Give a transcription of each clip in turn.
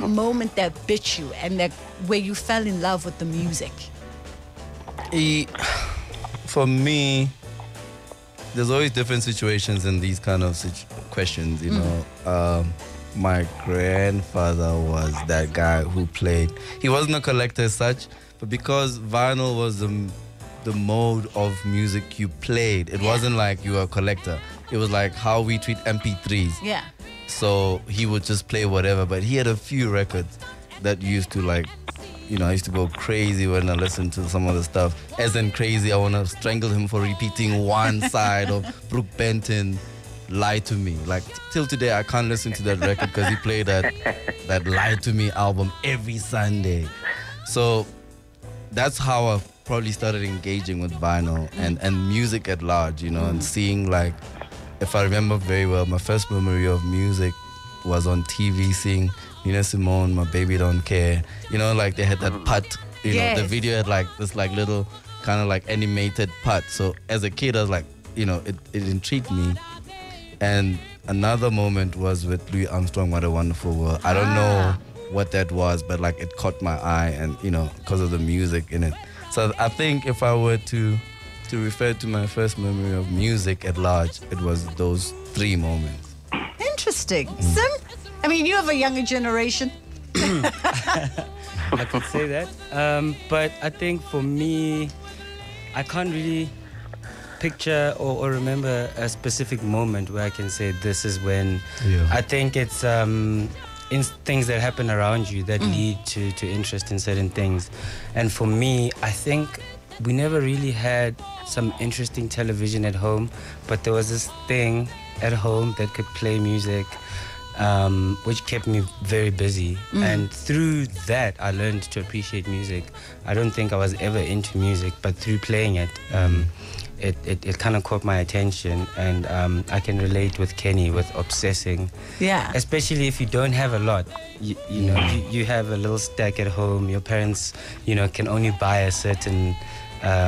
that moment that bit you and that where you fell in love with the music? For me, there's always different situations in these kind of questions, you know. My grandfather was that guy who played. He wasn't a collector as such, but because vinyl was the mode of music you played, it wasn't like you were a collector. It was like how we treat MP3s. Yeah. So he would just play whatever, but he had a few records that used to like, you know, I used to go crazy when I listened to some of the stuff. As in crazy, I want to strangle him for repeating one side of Brooke Benton, Lie to Me. Like, till today, I can't listen to that record because he played that Lie to Me album every Sunday. So that's how I probably started engaging with vinyl and music at large, you know, and seeing, like, if I remember very well, my first memory of music was on TV, seeing Nina Simone, My Baby Don't Care. You know, like they had that putt. You know, the video had like this like little kind of like animated putt. So as a kid, I was like, you know, it intrigued me. And another moment was with Louis Armstrong, What a Wonderful World. I don't know what that was, but like it caught my eye, and you know, because of the music in it. So I think if I were to refer to my first memory of music at large, it was those three moments. Interesting. Sim? I mean, you have a younger generation. I could say that. But I think for me, I can't really picture or remember a specific moment where I can say this is when. Yeah. I think it's in things that happen around you that lead to interest in certain things. And for me, I think we never really had some interesting television at home, but there was this thing at home that could play music, which kept me very busy. And through that, I learned to appreciate music. I don't think I was ever into music, but through playing it, it kind of caught my attention. And I can relate with Kenny with obsessing. Yeah. Especially if you don't have a lot. You know, you have a little stack at home. Your parents, you know, can only buy a certain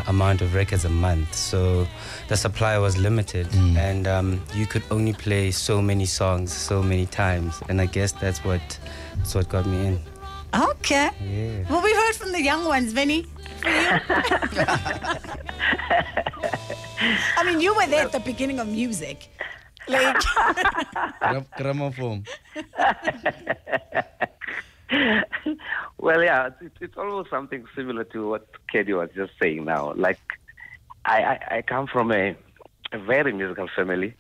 amount of records a month, so the supply was limited, and you could only play so many songs so many times, and I guess that's what got me in. Okay. Yeah. Well, we heard from the young ones, Vinny. For you? I mean, you were there at the beginning of music. Like Gramophone. Well, yeah, it's almost something similar to what Kenny was just saying now. Like, I come from a very musical family.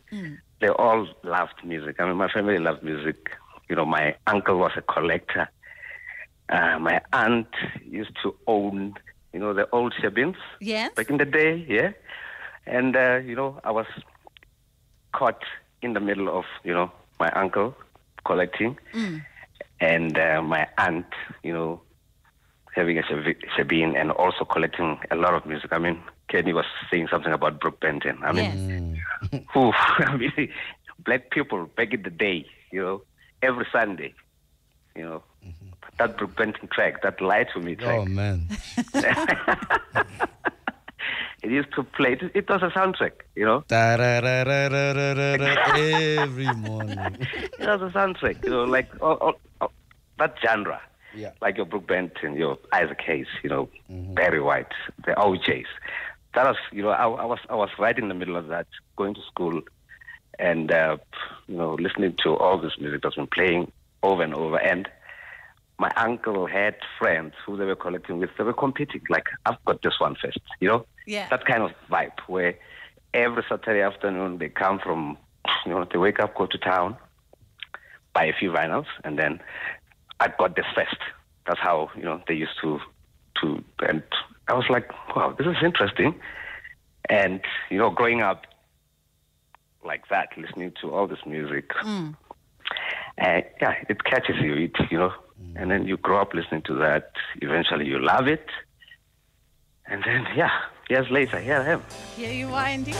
They all loved music. I mean, my family loved music. You know, my uncle was a collector. My aunt used to own, you know, the old Shabins. Yes. Back in the day, yeah. And, you know, I was caught in the middle of, you know, my uncle collecting. And my aunt, you know, having a Shabin and also collecting a lot of music. I mean, Kenny was saying something about Brooke Benton. I mean, I mean, black people back in the day, you know, every Sunday, you know, that Brooke Benton track, that Lie to Me track. Oh, man. It used to play. It was a soundtrack, you know. Every morning. It was a soundtrack, you know, like all that genre. Yeah. Like your Brooke Benton, your Isaac Hayes, you know, Barry White, the OJs. That was, you know, I was right in the middle of that, going to school, and you know, listening to all this music that's been playing over and over. And my uncle had friends who they were collecting with. They were competing. Like, I've got this one first, you know. Yeah. That kind of vibe where every Saturday afternoon they come from, you know, they wake up, go to town, buy a few vinyls, and then I got this first. That's how, you know, they used to, and I was like, wow, this is interesting. And, you know, growing up like that, listening to all this music, yeah, it catches you, you know, and then you grow up listening to that. Eventually you love it. And then, yeah, years later, here I am. Here you are indeed.